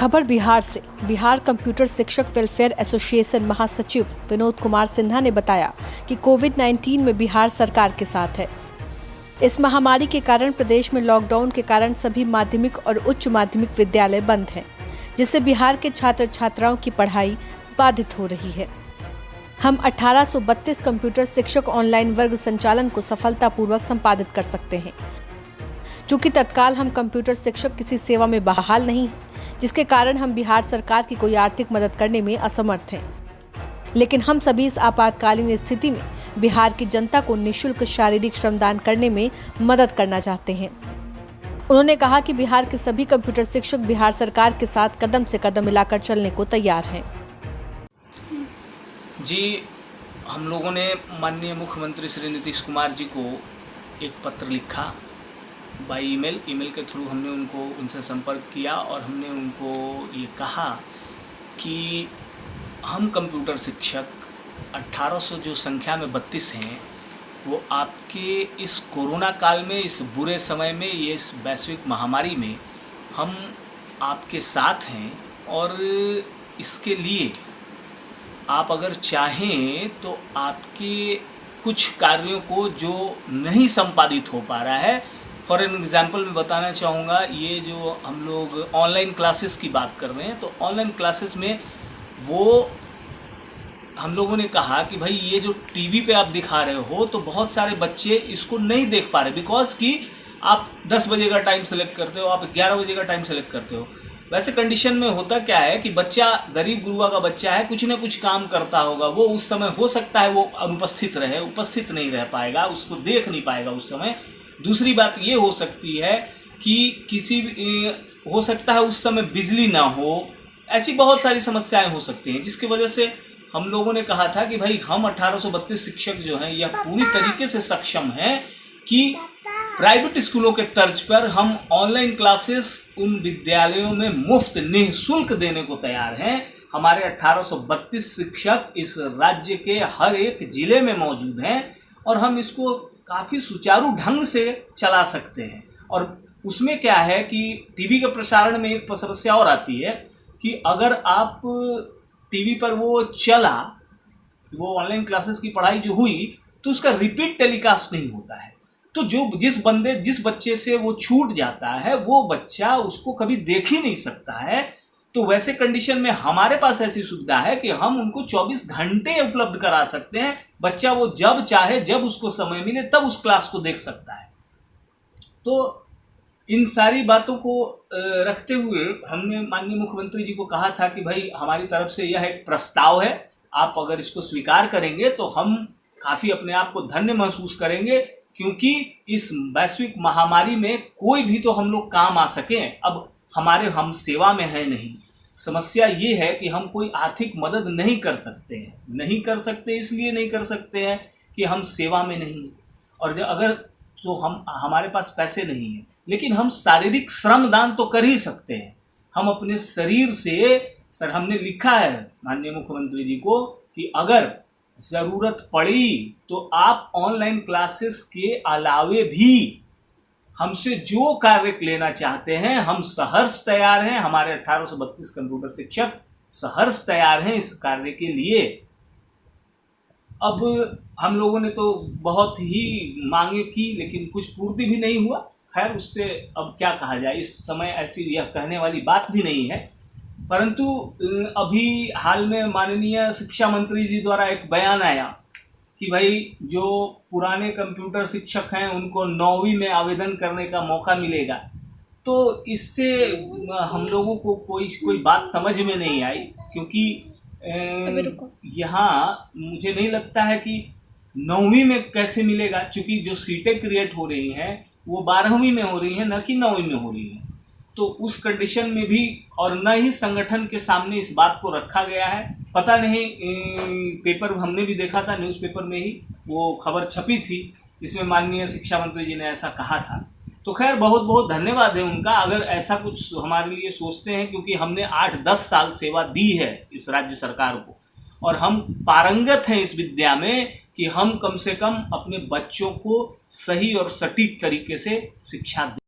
खबर बिहार से। बिहार कंप्यूटर शिक्षक वेलफेयर एसोसिएशन महासचिव विनोद कुमार सिन्हा ने बताया कि कोविड-19 में बिहार सरकार के साथ है। इस महामारी के कारण प्रदेश में लॉकडाउन के कारण सभी माध्यमिक और उच्च माध्यमिक विद्यालय बंद हैं, जिससे बिहार के छात्र छात्राओं की पढ़ाई बाधित हो रही है। हम 1832 कंप्यूटर शिक्षक ऑनलाइन वर्ग संचालन को सफलतापूर्वक संपादित कर सकते हैं। चूंकि तत्काल हम कंप्यूटर शिक्षक किसी सेवा में बहाल नहीं, जिसके कारण हम बिहार सरकार की कोई आर्थिक मदद करने में असमर्थ हैं। लेकिन हम सभी इस आपातकालीन स्थिति में बिहार की जनता को निःशुल्क शारीरिक श्रमदान करने में मदद करना चाहते हैं। उन्होंने कहा कि बिहार के सभी कंप्यूटर शिक्षक बिहार सरकार के साथ कदम से कदम मिलाकर चलने को तैयार हैं। जी, हम लोगों ने माननीय मुख्यमंत्री श्री नीतीश कुमार जी को एक पत्र लिखा बाय ईमेल के थ्रू हमने उनसे संपर्क किया और हमने उनको ये कहा कि हम कंप्यूटर शिक्षक 1800 जो संख्या में 32 हैं, वो आपके इस कोरोना काल में, इस बुरे समय में, ये इस वैश्विक महामारी में हम आपके साथ हैं। और इसके लिए आप अगर चाहें तो आपके कुछ कार्यों को जो नहीं संपादित हो पा रहा है, फॉर एन एग्ज़ाम्पल मैं बताना चाहूँगा, ये जो हम लोग ऑनलाइन क्लासेस की बात कर रहे हैं, तो ऑनलाइन क्लासेस में वो हम लोगों ने कहा कि भाई ये जो टीवी पे आप दिखा रहे हो, तो बहुत सारे बच्चे इसको नहीं देख पा रहे, बिकॉज कि आप 10 बजे का टाइम सेलेक्ट करते हो, आप 11 बजे का टाइम सेलेक्ट करते हो। वैसे कंडीशन में होता क्या है कि बच्चा गरीब गुरुआ का बच्चा है, कुछ ना कुछ काम करता होगा, वो उस समय हो सकता है वो अनुपस्थित रहे, उपस्थित नहीं रह पाएगा, उसको देख नहीं पाएगा उस समय। दूसरी बात ये हो सकती है कि हो सकता है उस समय बिजली ना हो, ऐसी बहुत सारी समस्याएं हो सकती हैं, जिसकी वजह से हम लोगों ने कहा था कि भाई हम 1832 शिक्षक जो हैं, यह पूरी तरीके से सक्षम हैं कि प्राइवेट स्कूलों के तर्ज पर हम ऑनलाइन क्लासेस उन विद्यालयों में मुफ्त निःशुल्क देने को तैयार हैं। हमारे 1832 शिक्षक इस राज्य के हर एक जिले में मौजूद हैं और हम इसको काफ़ी सुचारू ढंग से चला सकते हैं। और उसमें क्या है कि टीवी के प्रसारण में एक समस्या और आती है कि अगर आप टीवी पर वो ऑनलाइन क्लासेस की पढ़ाई जो हुई, तो उसका रिपीट टेलीकास्ट नहीं होता है। तो जिस बच्चे से वो छूट जाता है, वो बच्चा उसको कभी देख ही नहीं सकता है। तो वैसे कंडीशन में हमारे पास ऐसी सुविधा है कि हम उनको 24 घंटे उपलब्ध करा सकते हैं। बच्चा वो जब चाहे, जब उसको समय मिले, तब उस क्लास को देख सकता है। तो इन सारी बातों को रखते हुए हमने माननीय मुख्यमंत्री जी को कहा था कि भाई हमारी तरफ से यह एक प्रस्ताव है, आप अगर इसको स्वीकार करेंगे तो हम काफ़ी अपने आप को धन्य महसूस करेंगे, क्योंकि इस वैश्विक महामारी में कोई भी तो हम लोग काम आ सकें। अब हम सेवा में हैं नहीं, समस्या ये है कि हम कोई आर्थिक मदद नहीं कर सकते हैं। इसलिए नहीं कर सकते हैं कि हम सेवा में नहीं हैं, और अगर तो हमारे पास पैसे नहीं हैं, लेकिन हम शारीरिक श्रम दान तो कर ही सकते हैं। हम अपने शरीर से, हमने लिखा है माननीय मुख्यमंत्री जी को कि अगर ज़रूरत पड़ी तो आप ऑनलाइन क्लासेस के अलावे भी हमसे जो कार्य लेना चाहते हैं, हम सहर्ष तैयार हैं। हमारे 1832 कंप्यूटर शिक्षक सहर्ष तैयार हैं इस कार्य के लिए। अब हम लोगों ने तो बहुत ही मांगे की, लेकिन कुछ पूर्ति भी नहीं हुआ। खैर, उससे अब क्या कहा जाए, इस समय ऐसी यह कहने वाली बात भी नहीं है। परंतु अभी हाल में माननीय शिक्षा मंत्री जी द्वारा एक बयान आया कि भाई जो पुराने कंप्यूटर शिक्षक हैं उनको 9वीं में आवेदन करने का मौका मिलेगा। तो इससे हम लोगों को कोई बात समझ में नहीं आई, क्योंकि यहाँ मुझे नहीं लगता है कि 9वीं में कैसे मिलेगा, क्योंकि जो सीटें क्रिएट हो रही हैं वो 12वीं में हो रही हैं, न कि 9वीं में हो रही हैं। तो उस कंडीशन में भी, और न ही संगठन के सामने इस बात को रखा गया है। पता नहीं, पेपर हमने भी देखा था, न्यूज़पेपर में ही वो खबर छपी थी, जिसमें माननीय शिक्षा मंत्री जी ने ऐसा कहा था। तो खैर, बहुत बहुत धन्यवाद है उनका अगर ऐसा कुछ हमारे लिए सोचते हैं, क्योंकि हमने 8-10 साल सेवा दी है इस राज्य सरकार को, और हम पारंगत हैं इस विद्या में कि हम कम से कम अपने बच्चों को सही और सटीक तरीके से शिक्षा दें।